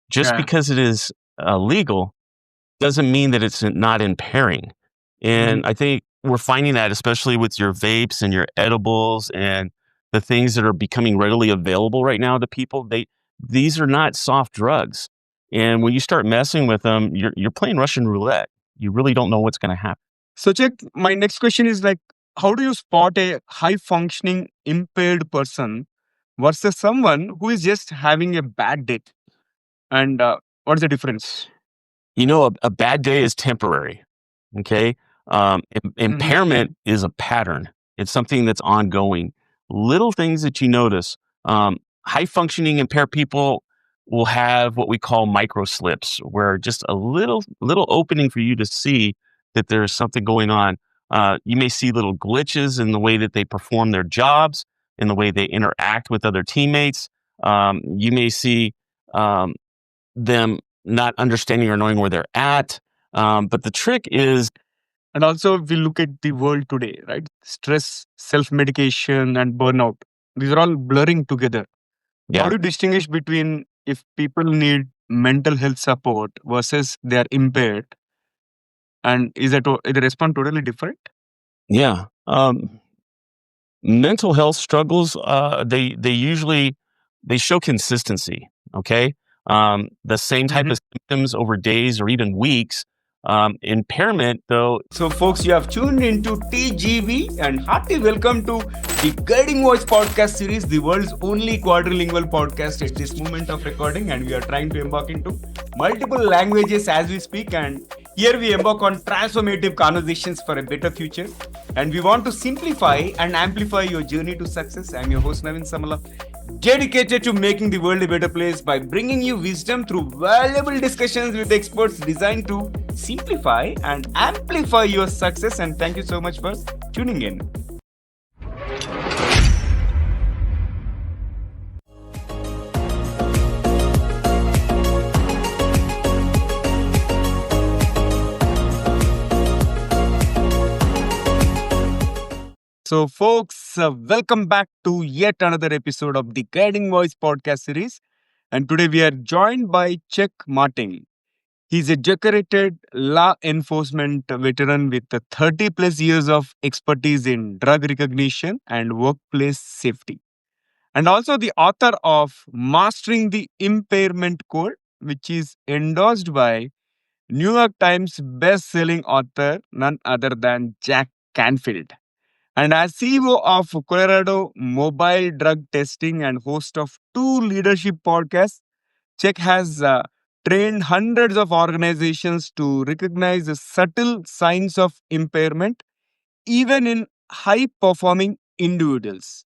Just Yeah. because it is legal doesn't mean that it's not impairing. And I think we're finding that, especially with your vapes and your edibles and the things that are becoming readily available right now to people. These are not soft drugs. And when you start messing with them, you're playing Russian roulette. You really don't know what's going to happen. So, check. My next question is like, how do you spot a high functioning impaired person versus someone who is just having a bad day? And what's the difference? You know, a bad day is temporary. Okay. Impairment is a pattern. It's something that's ongoing. Little things that you notice. High functioning impaired people will have what we call micro slips, where just a little opening for you to see that there's something going on. You may see little glitches in the way that they perform their jobs, in the way they interact with other teammates. You may see them not understanding or knowing where they're at. But the trick is, And also, we look at the world today, right? Stress, self medication, and burnout. These are all blurring together. How yeah, do you distinguish between if people need mental health support versus they are impaired? And is the response totally different? yeah. Mental health struggles, they usually they show consistency. Okay, the same type of symptoms over days or even weeks. Impairment, though. So, folks, you have tuned into TGV and hearty welcome to the Guiding Voice podcast series, the world's only quadrilingual podcast at this moment of recording. And we are trying to embark into multiple languages as we speak. And here we embark on transformative conversations for a better future. And we want to simplify and amplify your journey to success. I'm your host, Navin Samala, dedicated to making the world a better place by bringing you wisdom through valuable discussions with experts designed to simplify and amplify your success. And thank you so much for tuning in. So, folks, welcome back to yet another episode of the Guiding Voice podcast series. And today we are joined by Chuck Marting. He's a decorated law enforcement veteran with 30 plus years of expertise in drug recognition and workplace safety. And also the author of Mastering the Impairment Code, which is endorsed by New York Times best-selling author, none other than Jack Canfield. And as CEO of Colorado Mobile Drug Testing and host of two leadership podcasts, Czech has trained hundreds of organizations to recognize the subtle signs of impairment, even in high performing individuals,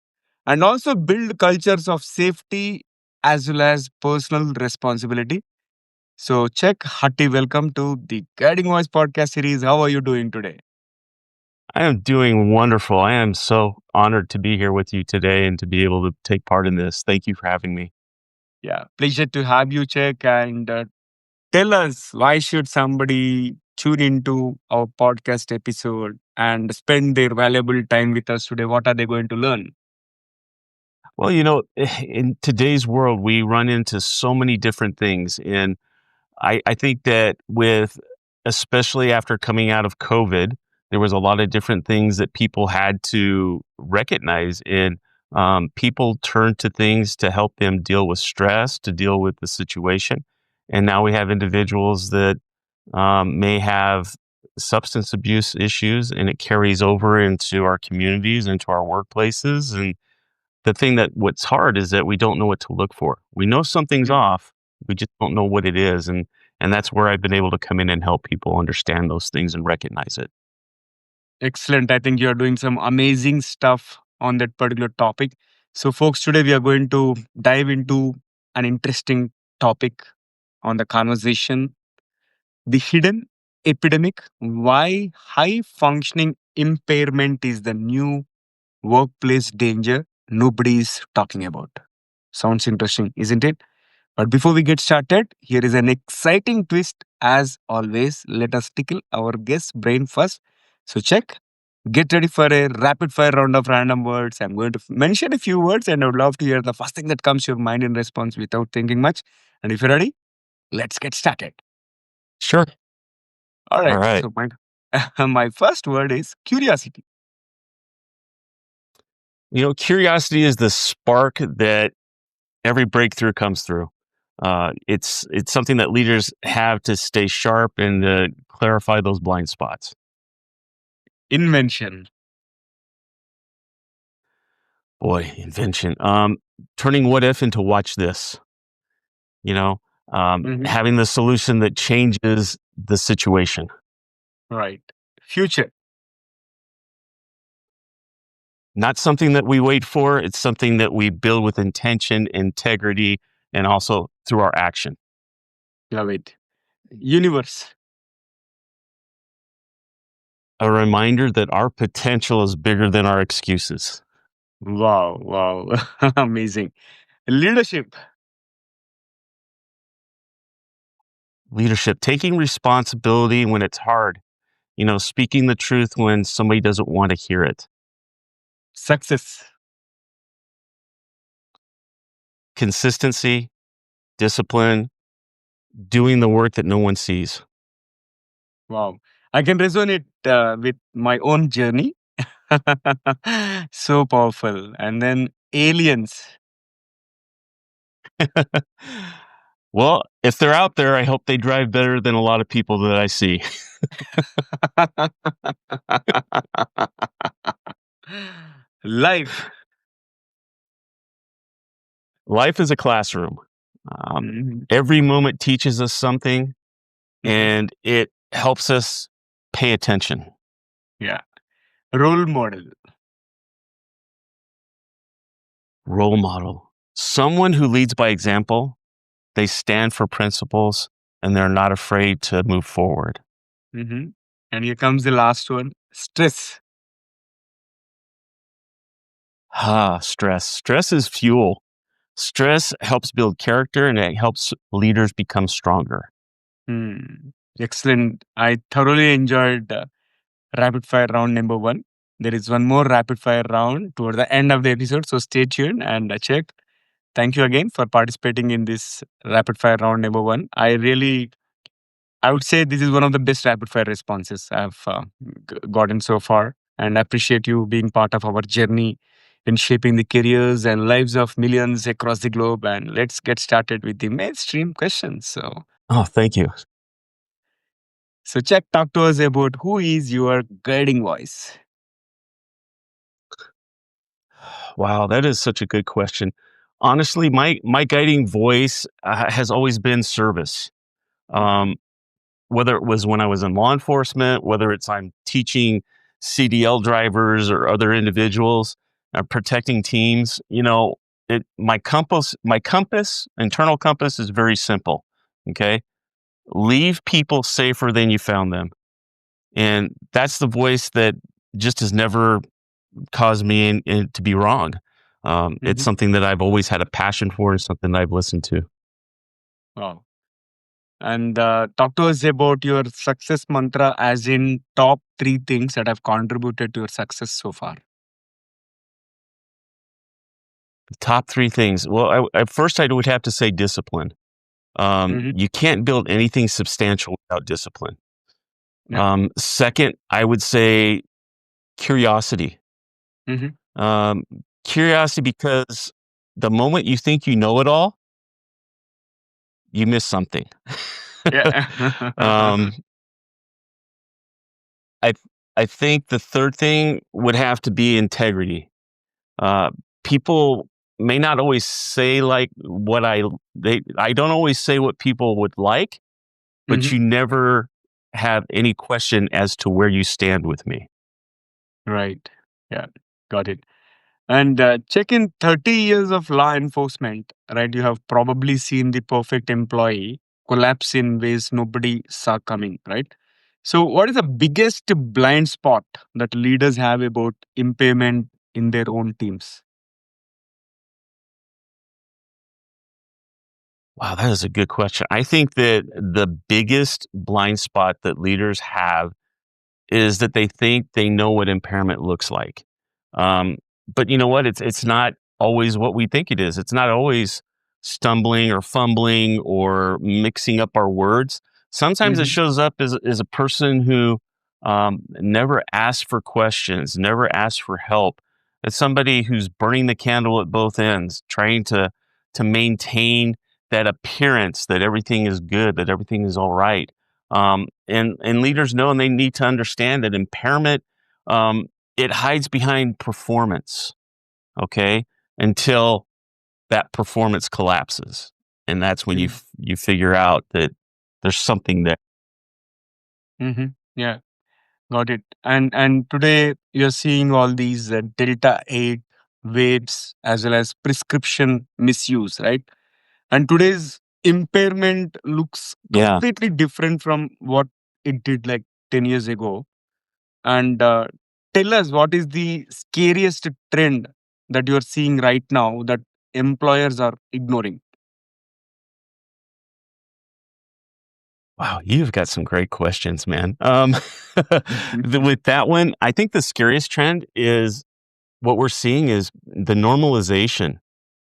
and also build cultures of safety as well as personal responsibility. So, Czech, hearty welcome to the Guiding Voice podcast series. How are you doing today? I am doing wonderful. I am so honored to be here with you today and to be able to take part in this. Thank you for having me. Yeah, pleasure to have you, Czech. And tell us, why should somebody tune into our podcast episode and spend their valuable time with us today? What are they going to learn? Well, in today's world, we run into so many different things. And I think that especially after coming out of COVID, there was a lot of different things that people had to recognize. And people turned to things to help them deal with stress, to deal with the situation. And now we have individuals that may have substance abuse issues, and it carries over into our communities, into our workplaces. And what's hard is that we don't know what to look for. We know something's off, we just don't know what it is. And that's where I've been able to come in and help people understand those things and recognize it. Excellent. I think you're doing some amazing stuff on that particular topic. So, folks, today we are going to dive into an interesting topic on the conversation, the hidden epidemic, why high functioning impairment is the new workplace danger nobody's talking about. Sounds interesting, isn't it? But before we get started, here is an exciting twist. As always, let us tickle our guest's brain first. So, check. Get ready for a rapid fire round of random words. I'm going to mention a few words and I would love to hear the first thing that comes to your mind in response without thinking much. And if you're ready, let's get started. Sure. All All right. right. So my first word is curiosity. Curiosity is the spark that every breakthrough comes through. It's something that leaders have to stay sharp and to clarify those blind spots. Invention. Boy, invention. Turning what if into watch this. You know, Mhm. having the solution that changes the situation. Right. Future. Not something that we wait for. It's something that we build with intention, integrity, and also through our action. Love it. Universe. A reminder that our potential is bigger than our excuses. Wow. Wow. Amazing. Leadership. Leadership, taking responsibility when it's hard, speaking the truth when somebody doesn't want to hear it. Success. Consistency, discipline, doing the work that no one sees. Wow. I can resonate with my own journey. So powerful. And then aliens. Well, if they're out there, I hope they drive better than a lot of people that I see. Life. Life is a classroom. Mhm, Every moment teaches us something mhm. and it helps us pay attention. Yeah. Role model. Role model, someone who leads by example, they stand for principles and they're not afraid to move forward. Mhm. And here comes the last one, stress. Stress. Stress is fuel. Stress helps build character and it helps leaders become stronger. Hmm. Excellent. I thoroughly enjoyed rapid fire round number one. There is one more rapid fire round toward the end of the episode, so stay tuned and check. Thank you again for participating in this rapid fire round number one. I would say this is one of the best rapid fire responses I've gotten so far. And I appreciate you being part of our journey in shaping the careers and lives of millions across the globe. And let's get started with the mainstream questions. Oh, thank you. So check, talk to us about who is your guiding voice. Wow, that is such a good question. Honestly, my guiding voice has always been service. Mhm, Um, whether it was when I was in law enforcement, whether it's I'm teaching CDL drivers or other individuals, protecting teams, my compass, internal compass is very simple. Okay. Leave people safer than you found them. And that's the voice that just has never caused me to be wrong. It's mhm. something that I've always had a passion for and something that I've listened to. Wow. And talk to us about your success mantra, as in top three things that have contributed to your success so far. Top three things. Well, at first I would have to say discipline. Hmm. You can't build anything substantial without discipline. Yeah. Second, I would say curiosity. Hmm. Um, Curiosity because the moment you think you know it all, you miss something. Yeah. um, I I think the third thing would have to be integrity. Uh, People may not always say like what I don't always say what people would like, but Hmm. you never have any question as to where you stand with me. Right. Yeah. Got it. And check in 30 years of law enforcement, right? You have probably seen the perfect employee collapse in ways nobody saw coming, right? So, what is the biggest blind spot that leaders have about impairment in their own teams? Wow, that is a good question. I think that the biggest blind spot that leaders have is that they think they know what impairment looks like. Um, but you know what? It's not always what we think it is. It's not always stumbling or fumbling or mixing up our words. Sometimes it Mm-hmm. shows up as a person who never asks for questions, never asks for help. It's somebody who's burning the candle at both ends, trying to maintain that appearance that everything is good, that everything is all right. And leaders know, and they need to understand that impairment, it hides behind performance. Okay, until that performance collapses, and that's when you figure out that there's something there. Mm-hmm. Yeah. Got it. And today you're seeing all these Delta 8 vapes as well as prescription misuse, right? And today's impairment looks Yeah. completely different from what it did like 10 years ago. And tell us, what is the scariest trend that you're seeing right now that employers are ignoring? Wow, you've got some great questions, man. With that one, I think the scariest trend is what we're seeing is the normalization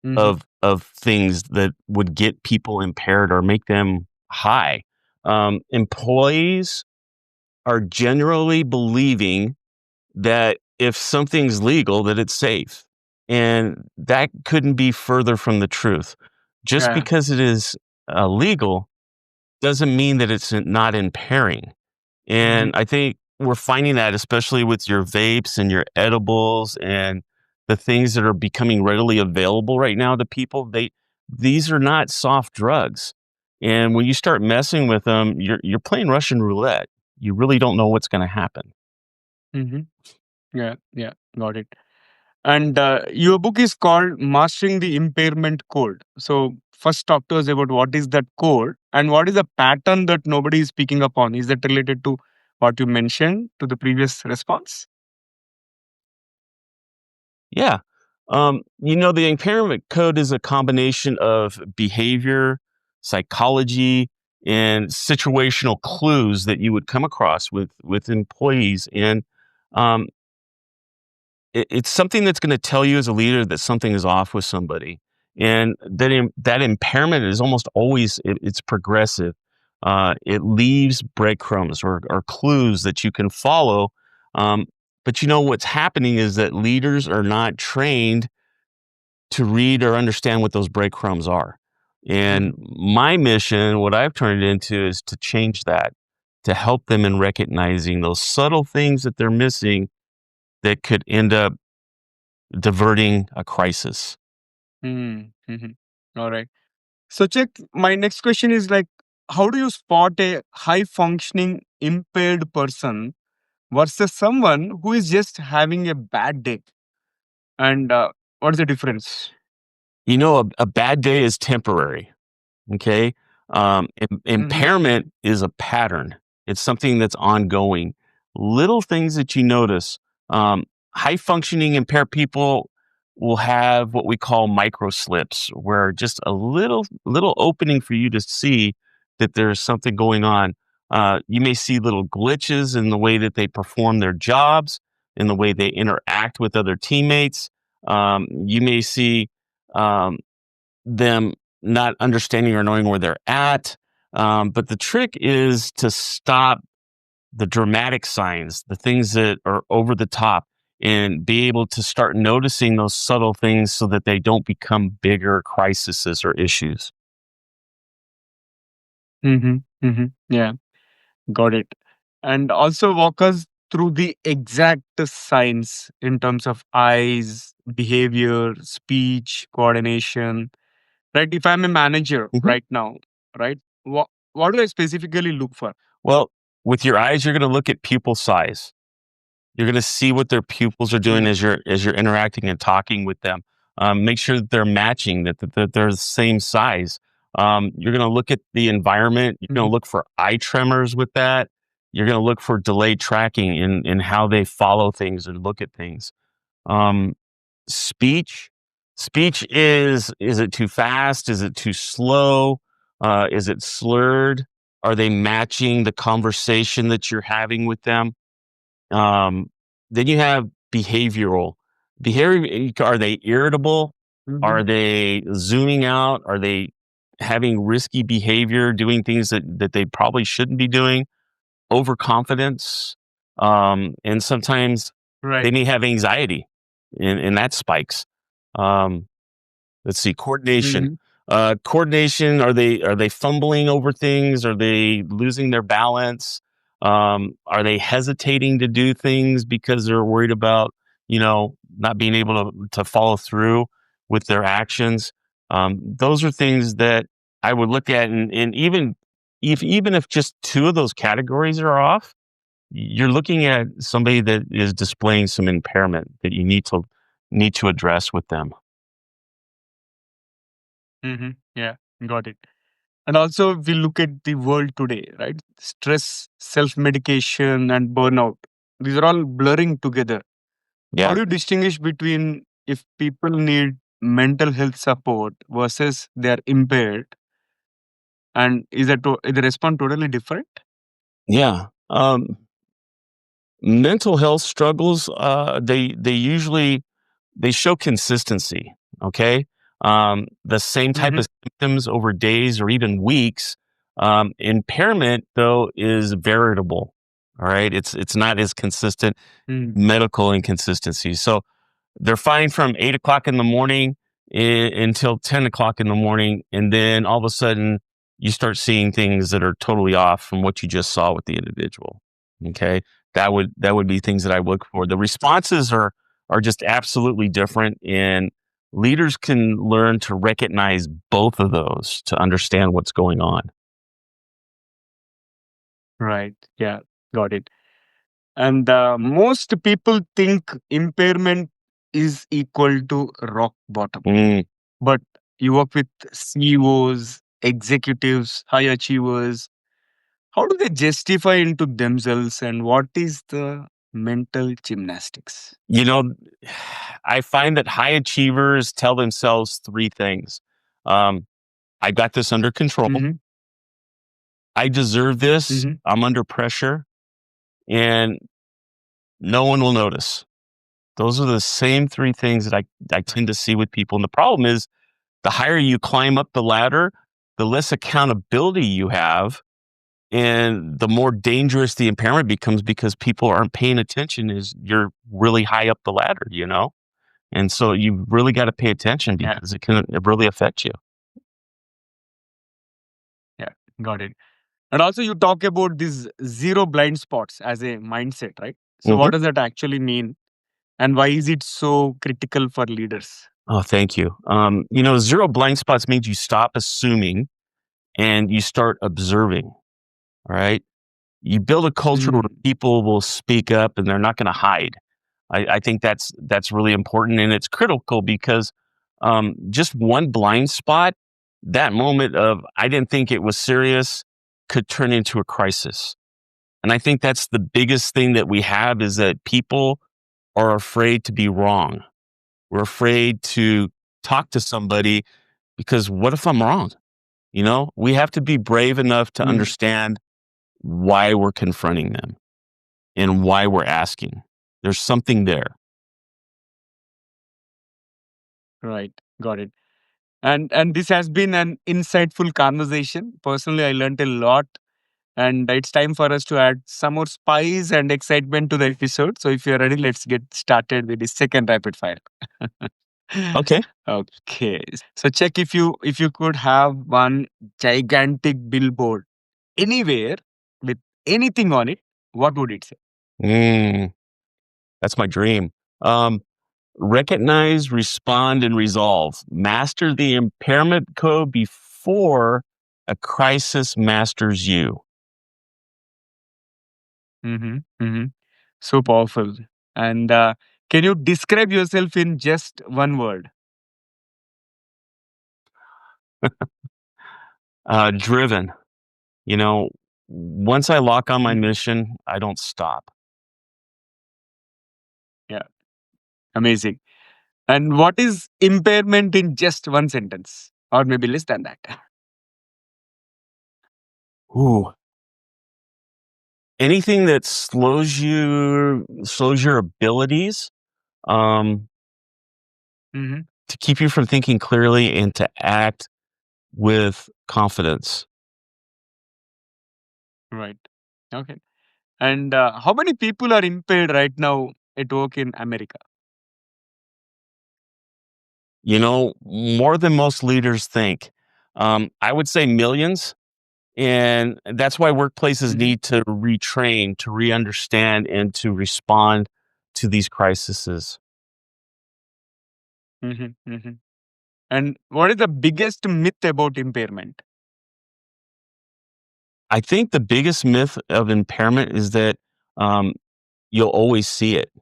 Hmm. of things that would get people impaired or make them high. Employees are generally believing that if something's legal, that it's safe. And that couldn't be further from the truth. Just Yeah. because it is legal doesn't mean that it's not impairing. And Hmm. I think we're finding that, especially with your vapes and your edibles and the things that are becoming readily available right now to people. These are not soft drugs. And when you start messing with them, you're playing Russian roulette. You really don't know what's going to happen. Hmm. Yeah. Yeah. Got it. And your book is called Mastering the Impairment Code. So, first, talk to us about what is that code and what is the pattern that nobody is picking up on. Is that related to what you mentioned to the previous response? Yeah. The impairment code is a combination of behavior, psychology, and situational clues that you would come across with employees. And um, it's something that's going to tell you as a leader that something is off with somebody. And that impairment is almost always it's progressive. It leaves breadcrumbs or clues that you can follow. Um, but what's happening is that leaders are not trained to read or understand what those breadcrumbs are. And Hmm. my mission, what I've turned it into, is to change that, to help them in recognizing those subtle things that they're missing that could end up diverting a crisis. Mm-hmm. All right. So, check. My next question is like, how do you spot a high functioning impaired person versus someone who is just having a bad day? And what's the difference? A bad day is temporary. Okay. Hmm. Impairment is a pattern. It's something that's ongoing. Little things that you notice. Um, High functioning impaired people will have what we call micro slips, where just a little opening for you to see that there's something going on. You may see little glitches in the way that they perform their jobs, in the way they interact with other teammates. You may see um, them not understanding or knowing where they're at. But the trick is to stop the dramatic signs, the things that are over the top, and be able to start noticing those subtle things so that they don't become bigger crises or issues. Hmm. Hmm. Yeah. Got it. And also walk us through the exact signs in terms of eyes, behavior, speech, coordination. Right? If I'm a manager Mhm. right now, right? What do I specifically look for? Well, with your eyes, you're going to look at pupil size. You're going to see what their pupils are doing Mm-hmm. as you're interacting and talking with them. Make sure that they're matching, that they're the same size. You're going to look at the environment. You're going Mm-hmm. to look for eye tremors with that. You're going to look for delayed tracking in how they follow things and look at things. Um, Speech. Speech is it too fast? Is it too slow? Is it slurred? Are they matching the conversation that you're having with them? Um, then you have behavioral. Behavior, are they irritable? Mhm. Are they zooming out? Are they having risky behavior, doing things that they probably shouldn't be doing? Overconfidence, and sometimes they Right. may have anxiety, and that spikes. Um, let's see, coordination. Mhm. Coordination. Are they fumbling over things? Are they losing their balance? Are they hesitating to do things because they're worried about not being able to follow through with their actions? Those are things that I would look at, and even if just two of those categories are off, you're looking at somebody that is displaying some impairment that you need to address with them. Yeah, got it. And also, we look at the world today, right? Stress, self medication, and burnout. These are all blurring together. How Yeah. do you distinguish between if people need mental health support versus they are impaired? And is the response totally different? Yeah. Mental health struggles, they usually they show consistency. Okay. The same type Mm-hmm. of symptoms over days or even weeks. Impairment though is veritable. All right. It's not as consistent. Mm. Medical inconsistencies. So they're fine from 8 o'clock in the morning until 10 o'clock in the morning. And then all of a sudden you start seeing things that are totally off from what you just saw with the individual. Okay. That would be things that I look for. The responses are just absolutely different. And leaders can learn to recognize both of those to understand what's going on. Right. Yeah, got it. And most people think impairment is equal to rock bottom. Mm. But you work with CEOs, executives, high achievers. How do they justify into themselves and what is the mental gymnastics? You know, I find that high achievers tell themselves three things. Um, I got this under control. Mm-hmm. I deserve this. Mm-hmm. I'm under pressure and no one will notice. Those are the same three things that I Right. tend to see with people. And the problem is the higher you climb up the ladder, the less accountability you have and the more dangerous the impairment becomes because people aren't paying attention as you're really high up the ladder. And so you really got to pay attention Yeah. because it really affect you. Yeah. Got it. And also, you talk about these zero blind spots as a mindset, right? So, Mhm. what does that actually mean? And why is it so critical for leaders? Oh, thank you. Zero blind spots means you stop assuming and you start observing. All right. You build a culture where Mm. people will speak up and they're not going to hide. I think that's really important and it's critical because just one blind spot, that moment of I didn't think it was serious, could turn into a crisis. And I think that's the biggest thing that we have is that people are afraid to be wrong. We're afraid to talk to somebody because what if I'm wrong? We have to be brave enough to Mm. understand why we're confronting them and why we're asking. There's something there. Right. Got it. And this has been an insightful conversation. Personally, I learned a lot. And it's time for us to add some more spice and excitement to the episode. So if you're ready, let's get started with the second rapid fire. Okay. Okay. So check if you could have one gigantic billboard anywhere with anything on it, what would it say? Mm, that's my dream. Um, Recognize, respond, and resolve. Master the impairment code before a crisis masters you. Mm-hmm. Mm-hmm. So powerful. And can you describe yourself in just one word? Driven. Once I lock on my Mm. mission, I don't stop. Yeah, amazing. And what is impairment in just one sentence? Or maybe less than that. Ooh, anything that slows your abilities. Um, to keep you from thinking clearly and to act with confidence. Right. Okay. And how many people are impaired right now at work in America? More than most leaders think. I would say millions. And that's why workplaces Hmm. need to retrain, to re understand, and to respond to these crises. Hmm. Hmm. And what is the biggest myth about impairment? I think the biggest myth of impairment is that um, you'll always see it.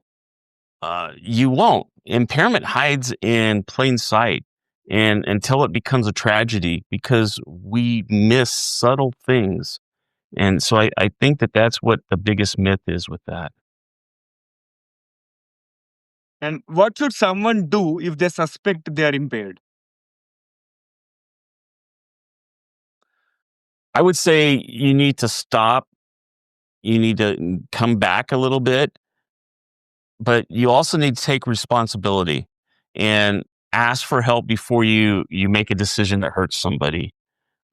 You won't. Impairment hides in plain sight and until it becomes a tragedy because we miss subtle things. And so I think that that's what the biggest myth is with that. And what should someone do if they suspect they are impaired? I would say you need to stop. You need to come back a little bit, but you also need to take responsibility and ask for help before you make a decision that hurts somebody.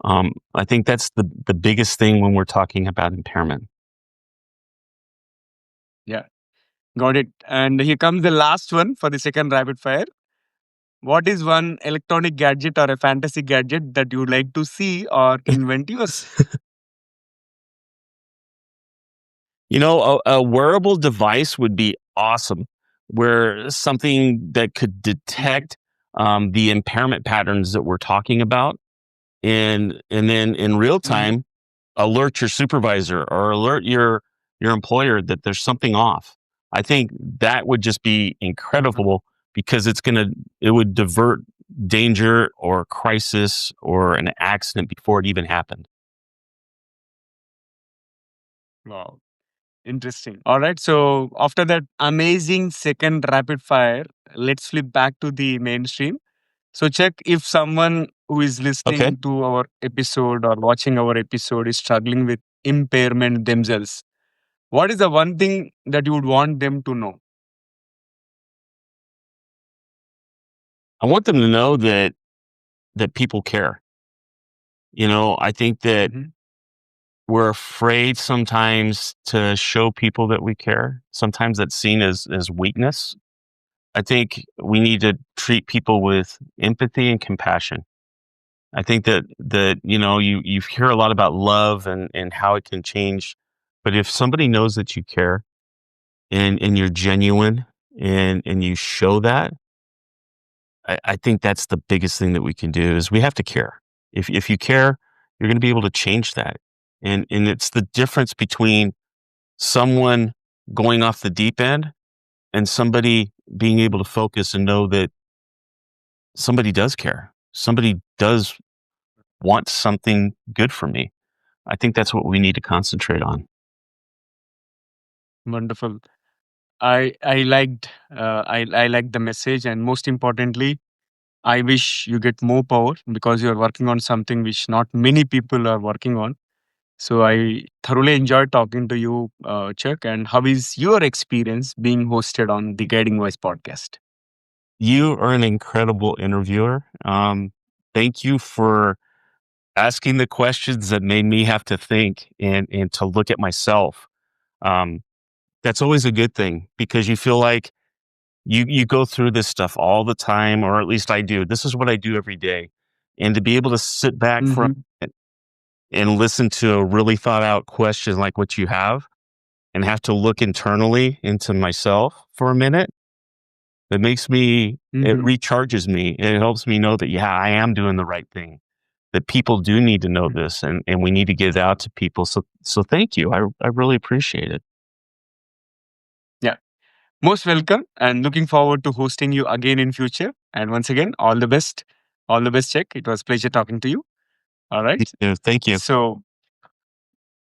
I think that's the biggest thing when we're talking about impairment. Yeah, got it. And here comes the last one for the second rapid fire. What is one electronic gadget or a fantasy gadget that you would like to see or invent yours? A wearable device would be awesome, where something that could Mhm. detect the impairment patterns that we're talking about, and then in real Mhm. time alert your supervisor or alert your employer that there's something off. I think that would just be Mhm. incredible because it would divert danger or crisis or an accident before it even happened. Wow. Interesting. All right. So after that amazing second rapid fire, let's flip back to the mainstream. So check if someone who is Okay. listening to our episode or watching our episode is struggling with impairment themselves. What is the one thing that you would want them to know? I want them to know that people care. I think that Mhm. we're afraid sometimes to show people that we care. Sometimes that's seen as weakness. I think we need to treat people with empathy and compassion. I think that you hear a lot about love and how it can change, but if somebody knows that you care and you're genuine and you show that, I think that's the biggest thing that we can do is we have to care. If you care, you're going to be able to change that, and it's the difference between someone going off the deep end and somebody being able to focus and know that somebody does care. Somebody does want something good for me. I think that's what we need to concentrate on. Wonderful. I liked I liked the message, and most importantly, I wish you get more power because you're working on something which not many people are working on. So I thoroughly enjoyed talking to you, Chuck. And how is your experience being hosted on the Guiding Voice podcast? You are an incredible interviewer. Thank you for asking the questions that made me have to think and to look at myself. Um, that's always a good thing because you feel like you go through this stuff all the time, or at least I do. This is what I do every day, and to be able to sit back for a Hmm. minute and listen to a really thought out question like what you have, and have to look internally into myself for a minute. It Hmm. recharges me. It helps me know that, yeah, I am doing the right thing, that people do need to know this and we need to get it out to people. So thank you. I really appreciate it. Yeah, most welcome, and looking forward to hosting you again in future. And once again, all the best, Chuck. It was pleasure talking to you. All right. Thank you. So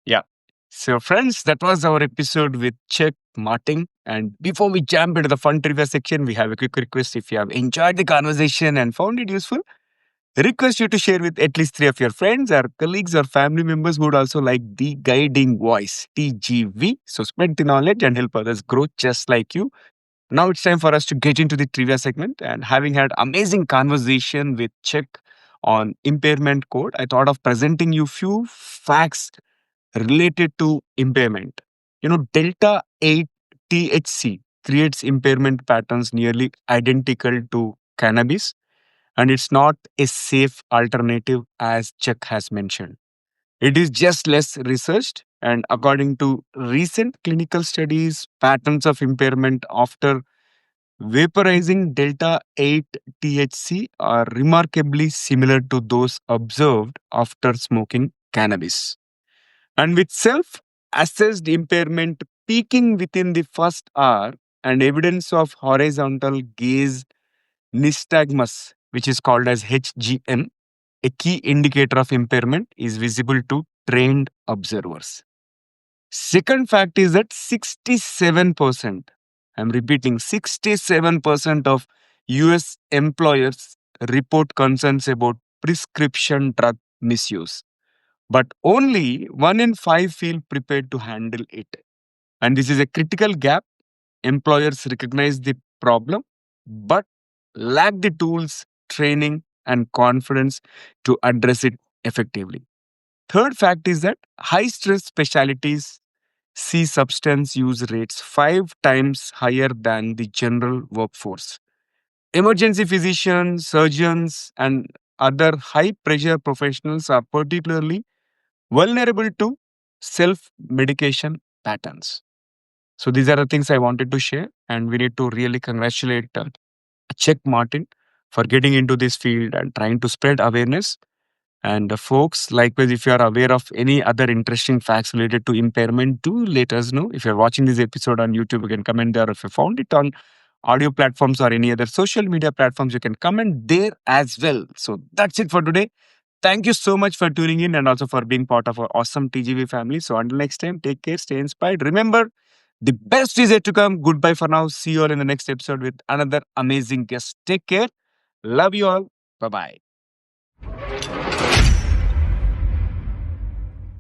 yeah. So, friends, that was our episode with Chuck Marting. And before we jump into the fun trivia section, we have a quick request. If you have enjoyed the conversation and found it useful, request you to share with at least three of your friends or colleagues or family members who would also like the guiding voice, TGV. So, spread the knowledge and help others grow just like you. Now it's time for us to get into the trivia segment. And having had amazing conversation with Check on impairment code, I thought of presenting you few facts related to impairment. Delta 8 THC creates impairment patterns nearly identical to cannabis, and it's not a safe alternative as Chuck has mentioned. It is just less researched, and according to recent clinical studies, patterns of impairment after vaporizing delta 8 THC are remarkably similar to those observed after smoking cannabis. And with self assessed impairment peaking within the first hour and evidence of horizontal gaze nystagmus, which is called as HGN, a key indicator of impairment, is visible to trained observers. Second fact is that 67%, I'm repeating, 67% of US employers report concerns about prescription drug misuse, but only 1 in 5 feel prepared to handle it. And this is a critical gap. Employers recognize the problem, but lack the tools, training, and confidence to address it effectively. Third fact is that high stress specialties see substance use rates 5 times higher than the general workforce. Emergency physicians, surgeons, and other high pressure professionals are particularly vulnerable to self medication patterns. So, these are the things I wanted to share, and we need to really congratulate Check Martin for getting into this field and trying to spread awareness. And folks, likewise, if you are aware of any other interesting facts related to impairment, do let us know. If you're watching this episode on YouTube, you can comment there. If you found it on audio platforms or any other social media platforms, you can comment there as well. So that's it for today. Thank you so much for tuning in and also for being part of our awesome TGV family. So until next time, take care, stay inspired. Remember, the best is yet to come. Goodbye for now. See you all in the next episode with another amazing guest. Take care. Love you all. Bye bye.